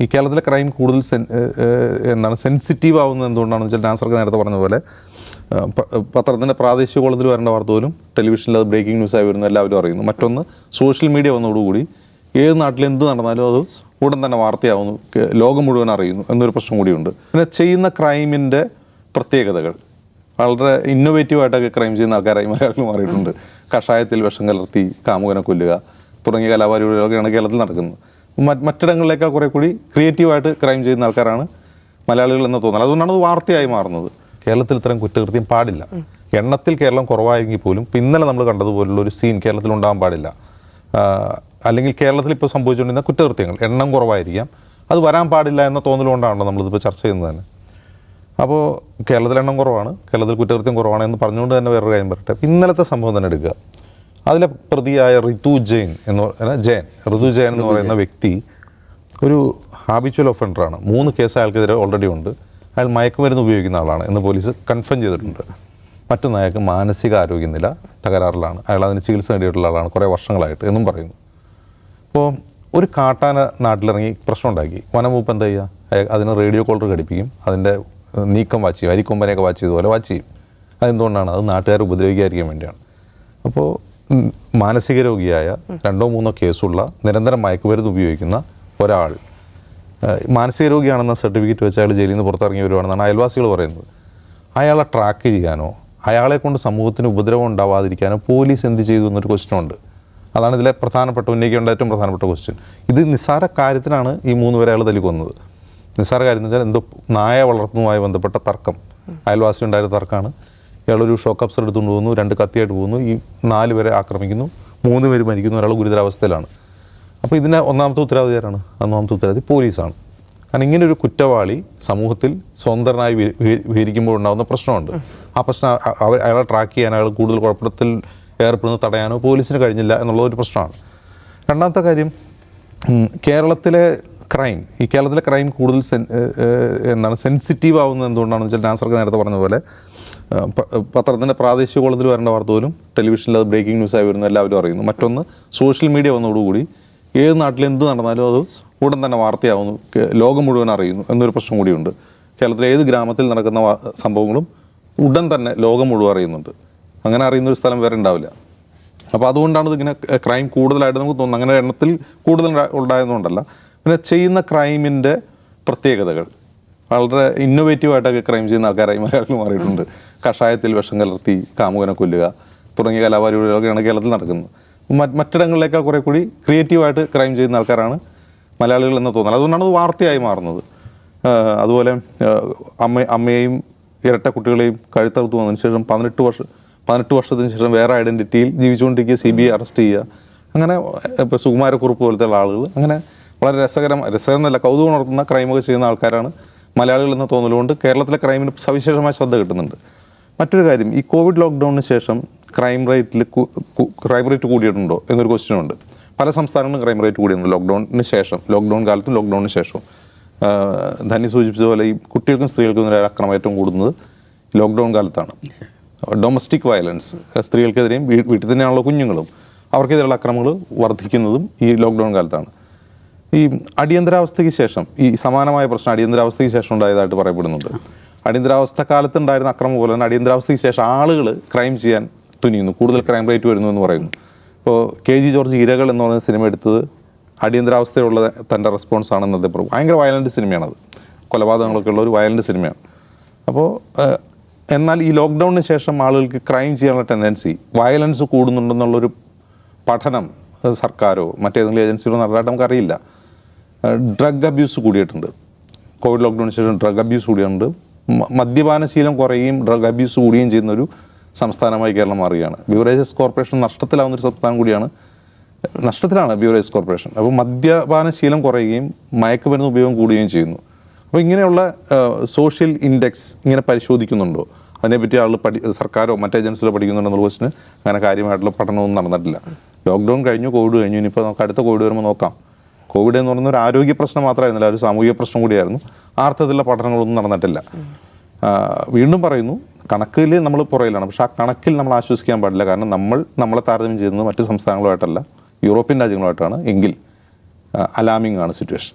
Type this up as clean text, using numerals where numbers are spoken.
ഈ കേരളത്തിലെ ക്രൈം കൂടുതൽ സെൻസിറ്റീവ് ആവുന്നത് എന്തുകൊണ്ടാണെന്ന് വെച്ചാൽ നാസർക്ക് നേരത്തെ പറഞ്ഞതുപോലെ പത്രത്തിൻ്റെ പ്രാദേശിക കോളത്തിൽ വരേണ്ട വാർത്ത പോലും ടെലിവിഷനിൽ അത് ബ്രേക്കിംഗ് ന്യൂസായി വരുന്നു, എല്ലാവരും അറിയുന്നു. മറ്റൊന്ന് സോഷ്യൽ മീഡിയ വന്നതോടുകൂടി ഏത് നാട്ടിൽ എന്ത് നടന്നാലും അത് ഉടൻ തന്നെ വാർത്തയാവുന്നു, ലോകം മുഴുവൻ അറിയുന്നു എന്നൊരു പ്രശ്നം കൂടിയുണ്ട്. പിന്നെ ചെയ്യുന്ന ക്രൈമിൻ്റെ പ്രത്യേകതകൾ വളരെ ഇന്നോവേറ്റീവായിട്ടൊക്കെ ക്രൈം ചെയ്യുന്ന ആൾക്കാരായി മലയാളികൾ മാറിയിട്ടുണ്ട്. കഷായത്തിൽ വിഷം കലർത്തി കാമുകനെ കൊല്ലുക തുടങ്ങിയ കലാപരിപാടികളൊക്കെയാണ് കേരളത്തിൽ നടക്കുന്നത്. മറ്റിടങ്ങളിലേക്കാൾ കുറേ കൂടി ക്രിയേറ്റീവായിട്ട് ക്രൈം ചെയ്യുന്ന ആൾക്കാരാണ് മലയാളികൾ എന്ന് തോന്നുന്നത്. അതുകൊണ്ടാണ് അത് വാർത്തയായി മാറുന്നത്. കേരളത്തിൽ ഇത്തരം കുറ്റകൃത്യം പാടില്ല. എണ്ണത്തിൽ കേരളം കുറവായെങ്കിൽ പോലും ഇന്നലെ നമ്മൾ കണ്ടതുപോലുള്ള ഒരു സീൻ കേരളത്തിൽ ഉണ്ടാകാൻ പാടില്ല. അല്ലെങ്കിൽ കേരളത്തിൽ ഇപ്പോൾ സംഭവിച്ചുകൊണ്ടിരുന്ന കുറ്റകൃത്യങ്ങൾ എണ്ണം കുറവായിരിക്കാം, അത് വരാൻ പാടില്ല എന്ന തോന്നലുകൊണ്ടാണല്ലോ നമ്മളിതിപ്പോൾ ചർച്ച ചെയ്യുന്നത് തന്നെ. അപ്പോൾ കേരളത്തിൽ എണ്ണം കുറവാണ്, കേരളത്തിൽ കുറ്റകൃത്യം കുറവാണ് എന്ന് പറഞ്ഞുകൊണ്ട് തന്നെ വേറൊരു കാര്യം പറയട്ടെ. ഇന്നലത്തെ സംഭവം തന്നെ എടുക്കുക. അതിലെ പ്രതിയായ ഋതു ജെയിൻ എന്ന് പറയുന്ന വ്യക്തി ഒരു ഹാബിച്വൽ ഒഫൻഡറാണ്. 3 കേസ് അയാൾക്കെതിരെ ഓൾറെഡി ഉണ്ട്. അയാൾ മയക്കുമരുന്ന് ഉപയോഗിക്കുന്ന ആളാണ് എന്ന് പോലീസ് കൺഫേം ചെയ്തിട്ടുണ്ട്. മറ്റൊന്ന് അയാൾക്ക് മാനസികാരോഗ്യനില തകരാറിലാണ്, അയാൾ അതിന് ചികിത്സ നേടിയിട്ടുള്ള ആളാണ് കുറേ വർഷങ്ങളായിട്ട് എന്നും പറയുന്നു. അപ്പോൾ ഒരു കാട്ടാന നാട്ടിലിറങ്ങി പ്രശ്നം ഉണ്ടാക്കി, വനംവകുപ്പ് എന്താ ചെയ്യുക? അതിന് റേഡിയോ കോളർ ഘടിപ്പിക്കും, അതിൻ്റെ നീക്കം വാച്ച് ചെയ്യും, അരിക്കൊമ്പനെയൊക്കെ വാച്ച് ചെയ്തതുപോലെ വാച്ച് ചെയ്യും. അതെന്തുകൊണ്ടാണ്? അത് നാട്ടുകാരെ ഉപദ്രവിക്കാതിരിക്കാൻ വേണ്ടിയാണ്. അപ്പോൾ മാനസിക രോഗിയായ 2-3 കേസുള്ള നിരന്തരം മയക്കുമരുന്ന് ഉപയോഗിക്കുന്ന ഒരാൾ മാനസിക രോഗിയാണെന്ന സർട്ടിഫിക്കറ്റ് വെച്ച് അയാൾ ജയിലിൽ നിന്ന് പുറത്തിറങ്ങി വരുവാണെന്നാണ് അയൽവാസികൾ പറയുന്നത്. അയാളെ ട്രാക്ക് ചെയ്യാനോ അയാളെ കൊണ്ട് സമൂഹത്തിന് ഉപദ്രവം ഉണ്ടാവാതിരിക്കാനോ പോലീസ് എന്ത് ചെയ്തു എന്നൊരു ക്വസ്റ്റ്യൻ ഉണ്ട്. അതാണ് ഇതിലെ ഉന്നയിക്കേണ്ട ഏറ്റവും പ്രധാനപ്പെട്ട ക്വസ്റ്റ്യൻ. ഇത് നിസ്സാര കാര്യത്തിനാണ് ഈ 3 പേരെ അയാൾ തല്ലിക്കൊന്നത്. നിസ്സാര കാര്യം എന്ന് വെച്ചാൽ എന്തോ നായ വളർത്തുന്നതുമായി ബന്ധപ്പെട്ട തർക്കം, അയൽവാസി ഉണ്ടായിരുന്ന തർക്കമാണ്. ഇയാളൊരു ഷോക്ക് അബ്സർ എടുത്തുകൊണ്ട് പോകുന്നു, 2 കത്തിയായിട്ട് പോകുന്നു, ഈ 4 പേരെ ആക്രമിക്കുന്നു, 3 പേര് മരിക്കുന്നു, ഒരാൾ ഗുരുതരാവസ്ഥയിലാണ്. അപ്പോൾ ഇതിന് ഒന്നാമത്തെ ഉത്തരവാദിയാരാണ്? ഒന്നാമത്തെ ഉത്തരവാദി പോലീസാണ്. കാരണം ഇങ്ങനൊരു കുറ്റവാളി സമൂഹത്തിൽ സ്വതന്ത്രനായി വിഹരിക്കുമ്പോൾ ഉണ്ടാകുന്ന പ്രശ്നമുണ്ട്. ആ പ്രശ്നം അയാളെ ട്രാക്ക് ചെയ്യാൻ, അയാൾ കൂടുതൽ കുഴപ്പത്തിൽ ഏർപ്പെടുന്നത് തടയാനോ പോലീസിന് കഴിഞ്ഞില്ല എന്നുള്ളതൊരു പ്രശ്നമാണ്. രണ്ടാമത്തെ കാര്യം, കേരളത്തിലെ ക്രൈം കൂടുതൽ സെൻസിറ്റീവ് ആവുന്നത് എന്തുകൊണ്ടാണെന്ന് വെച്ചാൽ നാസർക്ക് നേരത്തെ പറഞ്ഞതുപോലെ പത്രത്തിൻ്റെ പ്രാദേശിക കോളത്തിൽ വരേണ്ട വാർത്ത പോലും ടെലിവിഷനിൽ അത് ബ്രേക്കിംഗ് ന്യൂസായി വരുന്നു, എല്ലാവരും അറിയുന്നു. മറ്റൊന്ന് സോഷ്യൽ മീഡിയ വന്നതോടുകൂടി ഏത് നാട്ടിൽ എന്ത് നടന്നാലും അത് ഉടൻ തന്നെ വാർത്തയാവുന്നു, ലോകം മുഴുവൻ അറിയുന്നു എന്നൊരു പ്രശ്നം കൂടിയുണ്ട്. കേരളത്തിലെ ഏത് ഗ്രാമത്തിൽ നടക്കുന്ന സംഭവങ്ങളും ഉടൻ തന്നെ ലോകം മുഴുവൻ അറിയുന്നുണ്ട്. അങ്ങനെ അറിയുന്നൊരു സ്ഥലം വേറെ ഉണ്ടാവില്ല. അപ്പോൾ അതുകൊണ്ടാണ് ഇതിങ്ങനെ ക്രൈം കൂടുതലായിട്ട് നമുക്ക് തോന്നുന്നത്. അങ്ങനെ എണ്ണത്തിൽ കൂടുതൽ ഉണ്ടായതുകൊണ്ടല്ല. പിന്നെ ചെയ്യുന്ന ക്രൈമിൻ്റെ പ്രത്യേകതകൾ വളരെ ഇന്നോവേറ്റീവായിട്ടൊക്കെ ക്രൈം ചെയ്യുന്ന ആൾക്കാരായി മലയാളികൾ മാറിയിട്ടുണ്ട്. കഷായത്തിൽ വിഷം കലർത്തി കാമുകനെ കൊല്ലുക തുടങ്ങിയ കലാപരിപാടികളൊക്കെയാണ് കേരളത്തിൽ നടക്കുന്നത്. മറ്റിടങ്ങളിലേക്കാൾ കുറേ കൂടി ക്രിയേറ്റീവായിട്ട് ക്രൈം ചെയ്യുന്ന ആൾക്കാരാണ് മലയാളികൾ എന്ന് തോന്നുന്നത്. അതുകൊണ്ടാണ് അത് വാർത്തയായി മാറുന്നത്. അതുപോലെ അമ്മയെയും ഇരട്ട കുട്ടികളെയും കഴുത്തറുത്ത് വന്നതിന് ശേഷം 18 വർഷത്തിന് ശേഷം വേറെ ഐഡൻറ്റിറ്റിയിൽ ജീവിച്ചുകൊണ്ടിരിക്കുക, CBI അറസ്റ്റ് ചെയ്യുക. അങ്ങനെ ഇപ്പോൾ സുകുമാരക്കുറുപ്പ് പോലത്തെ ആളുകൾ അങ്ങനെ വളരെ രസകരമല്ല കൗതുകം ഉണർത്തുന്ന ക്രൈമൊക്കെ ചെയ്യുന്ന ആൾക്കാരാണ് മലയാളികൾ എന്ന് തോന്നലുകൊണ്ട് കേരളത്തിലെ ക്രൈമിന് സവിശേഷമായ ശ്രദ്ധ കിട്ടുന്നുണ്ട്. മറ്റൊരു കാര്യം, ഈ കോവിഡ് ലോക്ക്ഡൗണിന് ശേഷം ക്രൈം റേറ്റ് കൂടിയിട്ടുണ്ടോ എന്നൊരു ക്വസ്റ്റ്യൻ ഉണ്ട്. പല സംസ്ഥാനങ്ങളിലും ക്രൈം റേറ്റ് കൂടിയിട്ടുണ്ട് ലോക്ക്ഡൗൺ കാലത്തും ലോക്ക്ഡൗണിന് ശേഷവും. ധന്യ സൂചിപ്പിച്ചതുപോലെ ഈ കുട്ടികൾക്കും സ്ത്രീകൾക്കും നേരെ അക്രമം ഏറ്റവും കൂടുന്നത് ലോക്ക്ഡൗൺ കാലത്താണ്. ഡൊമസ്റ്റിക് വയലൻസ്, സ്ത്രീകൾക്കെതിരെയും വീട്ടിൽ തന്നെയാണുള്ള കുഞ്ഞുങ്ങളും അവർക്കെതിരെയുള്ള അക്രമങ്ങൾ വർദ്ധിക്കുന്നതും ഈ ലോക്ക്ഡൗൺ കാലത്താണ്. ഈ അടിയന്തരാവസ്ഥയ്ക്ക് ശേഷം ഈ സമാനമായ പ്രശ്നം അടിയന്തരാവസ്ഥയ്ക്ക് ശേഷം ഉണ്ടായതായിട്ട് പറയപ്പെടുന്നുണ്ട്. അടിയന്തരാവസ്ഥ കാലത്തുണ്ടായിരുന്ന അക്രമം പോലെ തന്നെ അടിയന്തരാവസ്ഥയ്ക്ക് ശേഷം ആളുകൾ ക്രൈം ചെയ്യാൻ തുനിയുന്നു, കൂടുതൽ ക്രൈം റേറ്റ് വരുന്നു എന്ന് പറയുന്നു. ഇപ്പോൾ KG ജോർജ് ഇരകൾ എന്ന് പറയുന്ന സിനിമ എടുത്തത് അടിയന്തരാവസ്ഥയിലുള്ള തൻ്റെ റെസ്പോൺസ് ആണെന്നത് ഭയങ്കര വയലൻ്റ് സിനിമയാണത്. കൊലപാതകങ്ങളൊക്കെ ഉള്ള ഒരു വയലൻ്റ് സിനിമയാണ്. അപ്പോൾ എന്നാൽ ഈ ലോക്ക്ഡൗണിന് ശേഷം ആളുകൾക്ക് ക്രൈം ചെയ്യാനുള്ള ടെൻഡൻസി, വയലൻസ് കൂടുന്നുണ്ടെന്നുള്ളൊരു പഠനം സർക്കാരോ മറ്റേതെങ്കിലും ഏജൻസികളോ നടത്താനായിട്ട് നമുക്കറിയില്ല. ഡ്രഗ് അബ്യൂസ് കൂടിയിട്ടുണ്ട്. കോവിഡ് ലോക്ക്ഡൗണിന് ശേഷം ഡ്രഗ് അബ്യൂസ് കൂടിയുണ്ട്. മദ്യപാനശീലം കുറയുകയും ഡ്രഗ് അബ്യൂസ് കൂടുകയും ചെയ്യുന്നൊരു സംസ്ഥാനമായി കേരളം മാറുകയാണ്. ബിവറേജസ് കോർപ്പറേഷൻ നഷ്ടത്തിലാവുന്നൊരു സംസ്ഥാനം കൂടിയാണ്. നഷ്ടത്തിലാണ് ബിവറേജസ് കോർപ്പറേഷൻ. അപ്പോൾ മദ്യപാനശീലം കുറയുകയും മയക്കുമരുന്ന് ഉപയോഗം കൂടുകയും ചെയ്യുന്നു. അപ്പോൾ ഇങ്ങനെയുള്ള സോഷ്യൽ ഇൻഡെക്സ് ഇങ്ങനെ പരിശോധിക്കുന്നുണ്ടോ? അതിനെപ്പറ്റി സർക്കാരോ മറ്റ് ഏജൻസികളോ പഠിക്കുന്നുണ്ടെന്നുള്ള ക്വസ്റ്റിന് അങ്ങനെ കാര്യമായിട്ടുള്ള പഠനമൊന്നും നടന്നിട്ടില്ല. ലോക്ക്ഡൗൺ കഴിഞ്ഞു, കോവിഡ് കഴിഞ്ഞു, ഇനിയിപ്പോൾ നമുക്ക് അടുത്ത കോവിഡ് വരുമ്പോൾ നോക്കാം. കോവിഡ് എന്ന് പറയുന്ന ഒരു ആരോഗ്യ പ്രശ്നം മാത്രമായിരുന്നില്ല, ഒരു സാമൂഹിക പ്രശ്നം കൂടിയായിരുന്നു. ആ അർത്ഥത്തിലുള്ള പഠനങ്ങളൊന്നും നടന്നിട്ടില്ല. വീണ്ടും പറയുന്നു, കണക്കിൽ നമ്മൾ പുറയിലാണ്. പക്ഷേ ആ കണക്കിൽ നമ്മൾ ആശ്വസിക്കാൻ പാടില്ല. കാരണം നമ്മളെ താരതമ്യം ചെയ്യുന്നത് മറ്റ് സംസ്ഥാനങ്ങളുമായിട്ടല്ല, യൂറോപ്യൻ രാജ്യങ്ങളുമായിട്ടാണ്. എങ്കിൽ അലാമിംഗ് ആണ് സിറ്റുവേഷൻ.